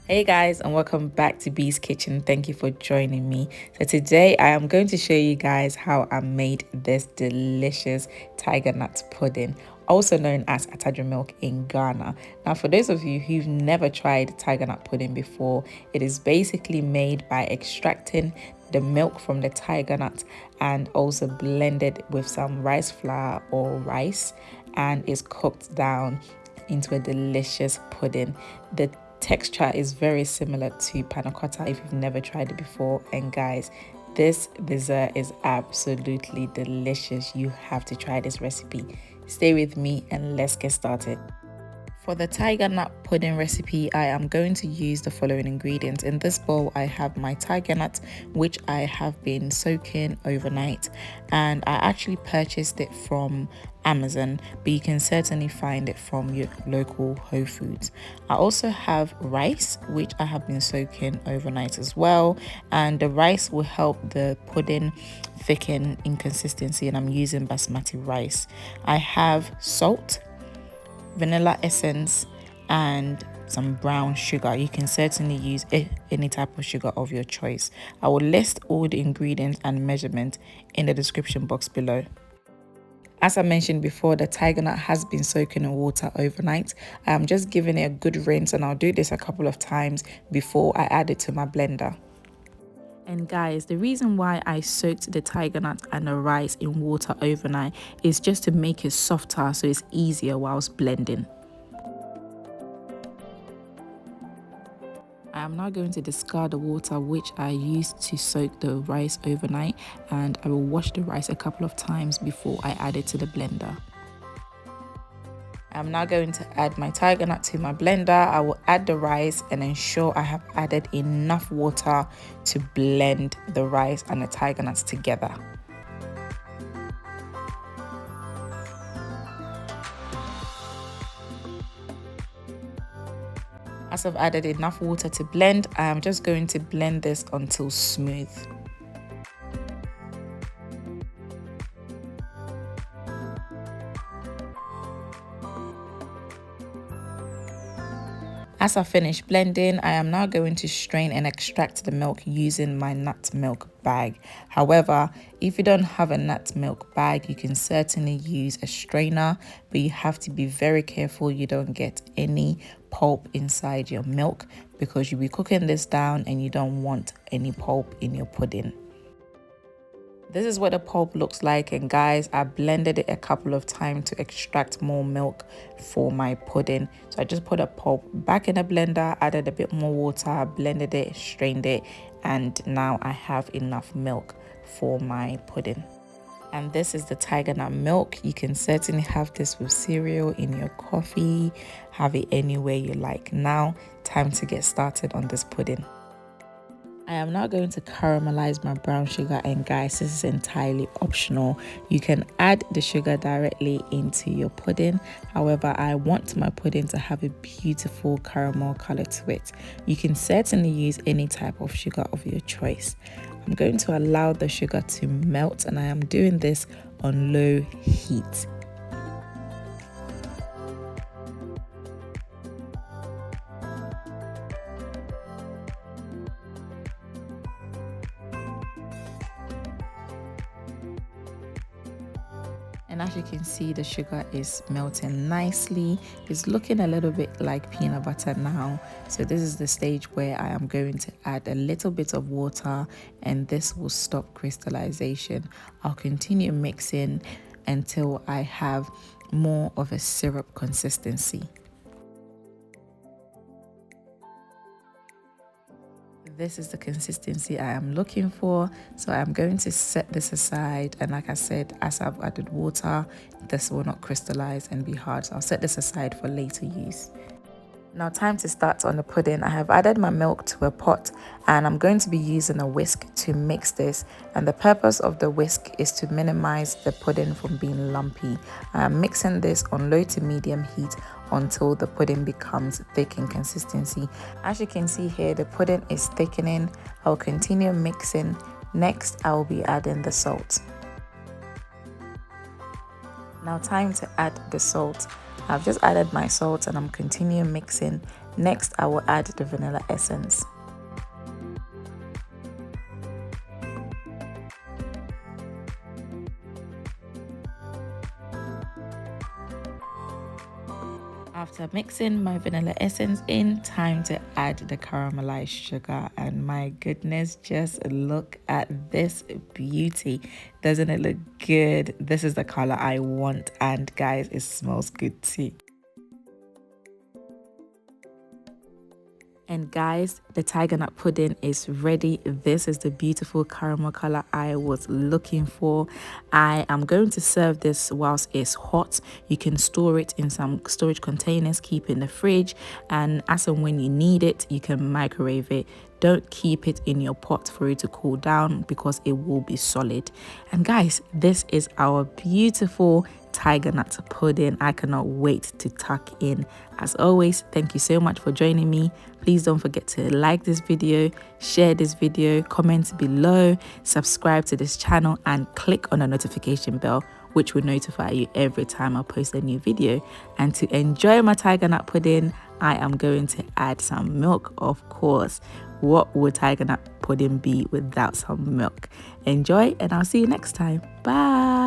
Hey guys, and welcome back to Bee's Kitchen. Thank you for joining me. So today I am going to show you guys how I made this delicious tiger nut pudding, also known as Atadwe milk in Ghana. Now for those of you who've never tried tiger nut pudding before, it is basically made by extracting the milk from the tiger nut and also blended with some rice flour or rice, and is cooked down into a delicious pudding. The texture is very similar to panna cotta if you've never tried it before. And guys, this dessert is absolutely delicious. You have to try this recipe. Stay with me and let's get started. For the tiger nut pudding recipe, I am going to use the following ingredients. In this bowl, I have my tiger nut, which I have been soaking overnight, and I actually purchased it from Amazon, but you can certainly find it from your local Whole Foods. I also have rice, which I have been soaking overnight as well, and the rice will help the pudding thicken in consistency, and I'm using Basmati rice. I have salt, vanilla essence, and some brown sugar. You can certainly use any type of sugar of your choice. I will list all the ingredients and measurement in the description box below. As I mentioned before, the tiger nut has been soaking in water overnight. I'm just giving it a good rinse, and I'll do this a couple of times before I add it to my blender. And guys, the reason why I soaked the tiger nut and the rice in water overnight is just to make it softer so it's easier whilst blending. I am now going to discard the water which I used to soak the rice overnight, and I will wash the rice a couple of times before I add it to the blender. I'm now going to add my tiger nut to my blender. I will add the rice and ensure I have added enough water to blend the rice and the tiger nuts together. As I've added enough water to blend, I am just going to blend this until smooth. As I finish blending, I am now going to strain and extract the milk using my nut milk bag. However, if you don't have a nut milk bag, you can certainly use a strainer, but you have to be very careful you don't get any pulp inside your milk, because you'll be cooking this down and you don't want any pulp in your pudding. This is what the pulp looks like, and guys, I blended it a couple of times to extract more milk for my pudding. So I just put a pulp back in the blender, added a bit more water, blended it, strained it, and now I have enough milk for my pudding. And this is the tiger nut milk. You can certainly have this with cereal, in your coffee, have it any way you like. Now, time to get started on this pudding. I am now going to caramelize my brown sugar, and guys, this is entirely optional. You can add the sugar directly into your pudding. However, I want my pudding to have a beautiful caramel color to it. You can certainly use any type of sugar of your choice. I'm going to allow the sugar to melt, and I am doing this on low heat. And as you can see, the sugar is melting nicely. It's looking a little bit like peanut butter now. So this is the stage where I am going to add a little bit of water, and this will stop crystallization. I'll continue mixing until I have more of a syrup consistency. This is the consistency I am looking for, so I'm going to set this aside, and like I said, as I've added water, this will not crystallize and be hard, so I'll set this aside for later use. Now, time to start on the pudding. I have added my milk to a pot, and I'm going to be using a whisk to mix this, and the purpose of the whisk is to minimize the pudding from being lumpy. I am mixing this on low to medium heat until the pudding becomes thick in consistency. As you can see here, the pudding is thickening. I'll continue mixing. Next, I will be adding the salt. Now, time to add the salt. I've just added my salt, and I'm continuing mixing Next, I will add the vanilla essence. After mixing my vanilla essence in, time to add the caramelized sugar. And my goodness, just look at this beauty. Doesn't it look good? This is the color I want, and guys, it smells good too. And guys, the tiger nut pudding is ready. This is the beautiful caramel color I was looking for. I am going to serve this whilst it's hot. You can store it in some storage containers, keep it in the fridge, and as and when you need it, you can microwave it. Don't keep it in your pot for it to cool down because it will be solid. And guys, this is our beautiful tiger nut pudding. I cannot wait to tuck in. As always, thank you so much for joining me. Please don't forget to like this video, share this video, comment below, subscribe to this channel, and click on the notification bell, which will notify you every time I post a new video. And to enjoy my tiger nut pudding, I am going to add some milk, of course. What would tiger nut pudding be without some milk? Enjoy, and I'll see you next time. Bye.